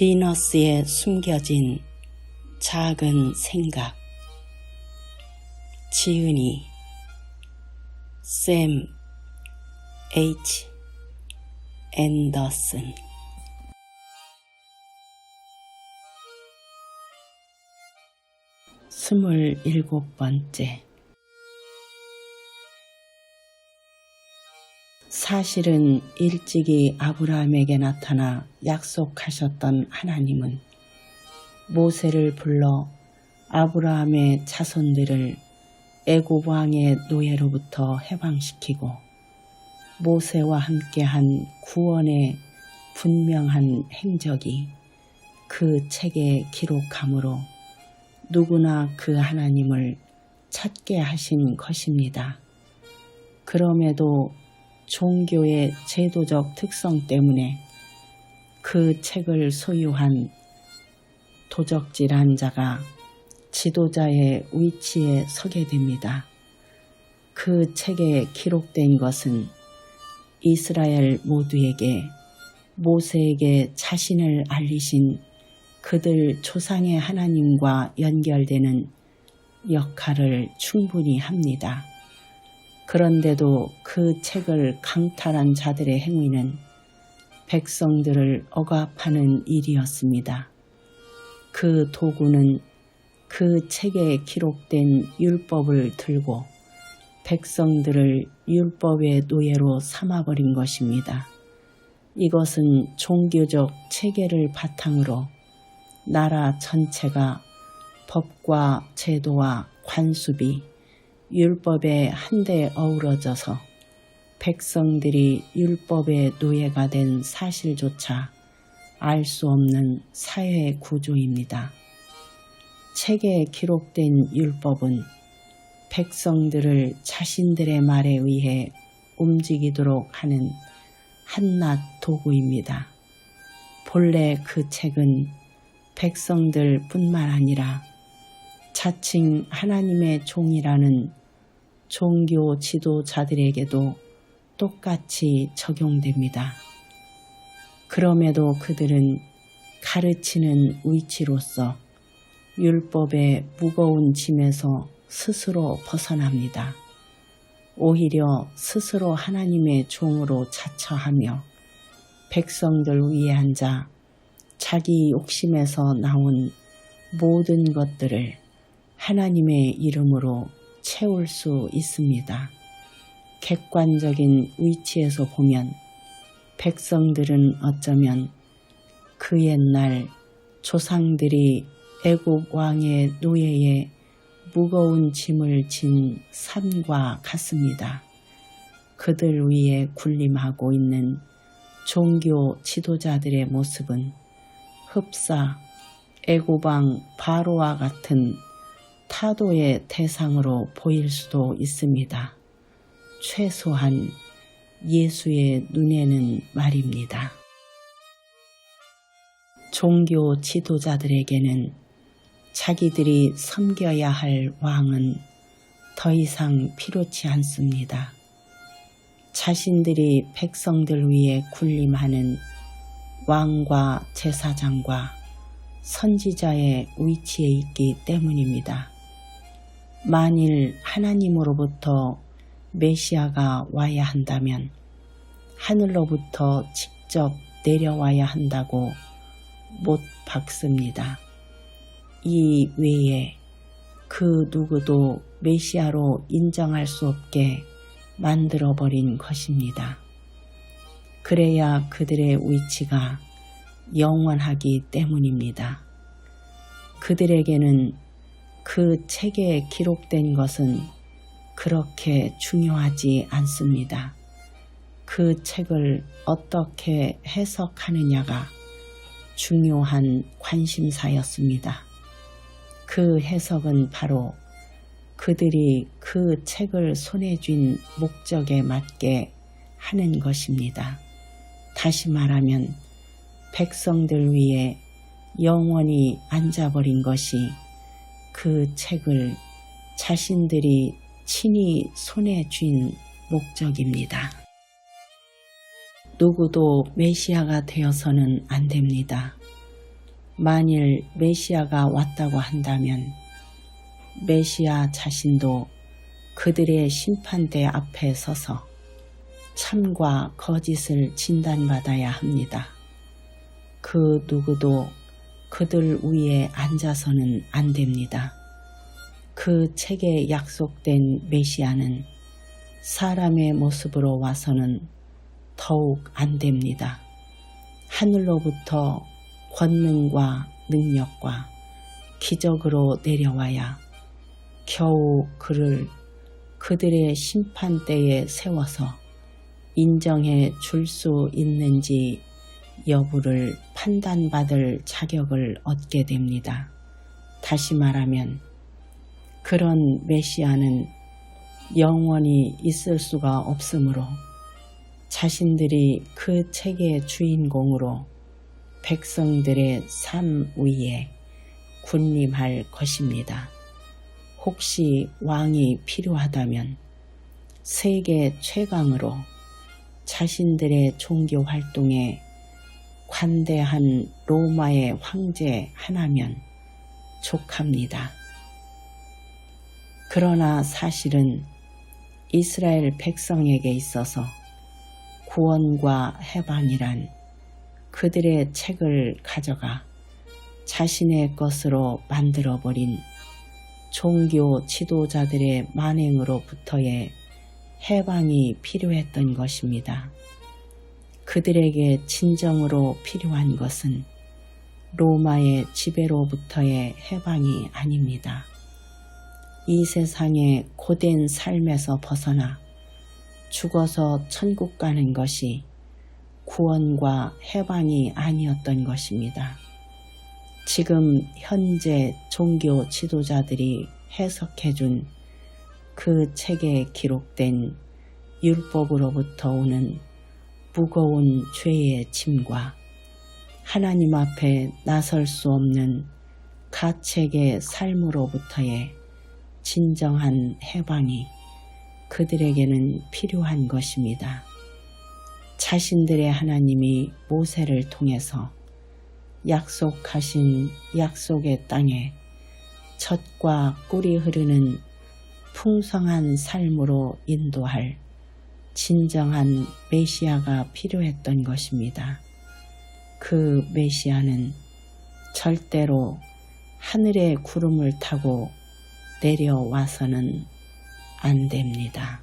비너스에 숨겨진 작은 생각. 지은이 샘 H. 앤더슨. 27번째. 사실은 일찍이 아브라함에게 나타나 약속하셨던 하나님은 모세를 불러 아브라함의 자손들을 애굽 왕의 노예로부터 해방시키고 모세와 함께한 구원의 분명한 행적이 그 책에 기록함으로 누구나 그 하나님을 찾게 하신 것입니다. 그럼에도 종교의 제도적 특성 때문에 그 책을 소유한 도적질한 자가 지도자의 위치에 서게 됩니다. 그 책에 기록된 것은 이스라엘 모두에게 모세에게 자신을 알리신 그들 조상의 하나님과 연결되는 역할을 충분히 합니다. 그런데도 그 책을 강탈한 자들의 행위는 백성들을 억압하는 일이었습니다. 그 도구는 그 책에 기록된 율법을 들고 백성들을 율법의 노예로 삼아버린 것입니다. 이것은 종교적 체계를 바탕으로 나라 전체가 법과 제도와 관습이 율법에 한데 어우러져서 백성들이 율법의 노예가 된 사실조차 알 수 없는 사회 구조입니다. 책에 기록된 율법은 백성들을 자신들의 말에 의해 움직이도록 하는 한낱 도구입니다. 본래 그 책은 백성들 뿐만 아니라 자칭 하나님의 종이라는 종교 지도자들에게도 똑같이 적용됩니다. 그럼에도 그들은 가르치는 위치로서 율법의 무거운 짐에서 스스로 벗어납니다. 오히려 스스로 하나님의 종으로 자처하며 백성들 위에 앉아 자기 욕심에서 나온 모든 것들을 하나님의 이름으로 채울 수 있습니다. 객관적인 위치에서 보면 백성들은 어쩌면 그 옛날 조상들이 애굽 왕의 노예에 무거운 짐을 진 산과 같습니다. 그들 위에 군림하고 있는 종교 지도자들의 모습은 흡사 애굽 왕 바로와 같은 타도의 대상으로 보일 수도 있습니다. 최소한 예수의 눈에는 말입니다. 종교 지도자들에게는 자기들이 섬겨야 할 왕은 더 이상 필요치 않습니다. 자신들이 백성들 위에 군림하는 왕과 제사장과 선지자의 위치에 있기 때문입니다. 만일 하나님으로부터 메시아가 와야 한다면 하늘로부터 직접 내려와야 한다고 못 박습니다. 이 외에 그 누구도 메시아로 인정할 수 없게 만들어버린 것입니다. 그래야 그들의 위치가 영원하기 때문입니다. 그들에게는 그 책에 기록된 것은 그렇게 중요하지 않습니다. 그 책을 어떻게 해석하느냐가 중요한 관심사였습니다. 그 해석은 바로 그들이 그 책을 손에 쥔 목적에 맞게 하는 것입니다. 다시 말하면 백성들 위에 영원히 앉아버린 것이 그 책을 자신들이 친히 손에 쥔 목적입니다. 누구도 메시아가 되어서는 안 됩니다. 만일 메시아가 왔다고 한다면 메시아 자신도 그들의 심판대 앞에 서서 참과 거짓을 진단받아야 합니다. 그 누구도 그들 위에 앉아서는 안 됩니다. 그 책에 약속된 메시아는 사람의 모습으로 와서는 더욱 안 됩니다. 하늘로부터 권능과 능력과 기적으로 내려와야 겨우 그를 그들의 심판대에 세워서 인정해 줄 수 있는지 여부를 판단받을 자격을 얻게 됩니다. 다시 말하면 그런 메시아는 영원히 있을 수가 없으므로 자신들이 그 책의 주인공으로 백성들의 삶 위에 군림할 것입니다. 혹시 왕이 필요하다면 세계 최강으로 자신들의 종교 활동에 관대한 로마의 황제 하나면 족합니다. 그러나 사실은 이스라엘 백성에게 있어서 구원과 해방이란 그들의 책을 가져가 자신의 것으로 만들어버린 종교 지도자들의 만행으로부터의 해방이 필요했던 것입니다. 그들에게 진정으로 필요한 것은 로마의 지배로부터의 해방이 아닙니다. 이 세상의 고된 삶에서 벗어나 죽어서 천국 가는 것이 구원과 해방이 아니었던 것입니다. 지금 현재 종교 지도자들이 해석해준 그 책에 기록된 율법으로부터 오는 무거운 죄의 짐과 하나님 앞에 나설 수 없는 가책의 삶으로부터의 진정한 해방이 그들에게는 필요한 것입니다. 자신들의 하나님이 모세를 통해서 약속하신 약속의 땅에 젖과 꿀이 흐르는 풍성한 삶으로 인도할 진정한 메시아가 필요했던 것입니다. 그 메시아는 절대로 하늘의 구름을 타고 내려와서는 안 됩니다.